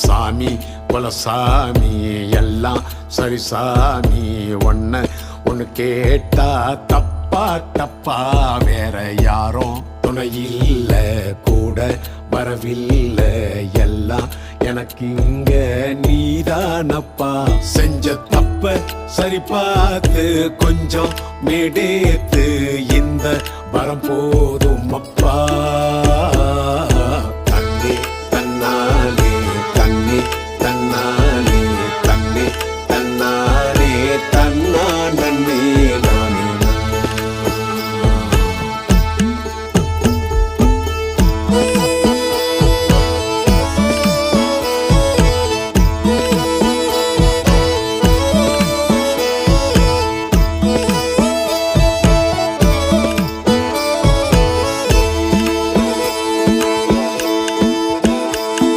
சாமி குலசாமி எல்லாம் சரி சாமி, ஒன்னு கேட்டா தப்பா தப்பா, வேற யாரும் துணையில்ல கூட வரவில்லை, எல்லாம் எனக்கு இங்க நீதானப்பா. செஞ்ச தப்ப சரி பார்த்து கொஞ்சம் மேடேத்து, இந்த வரம் போதும் அப்பா. தன்னே தன்னாலே தன்னே தன்னா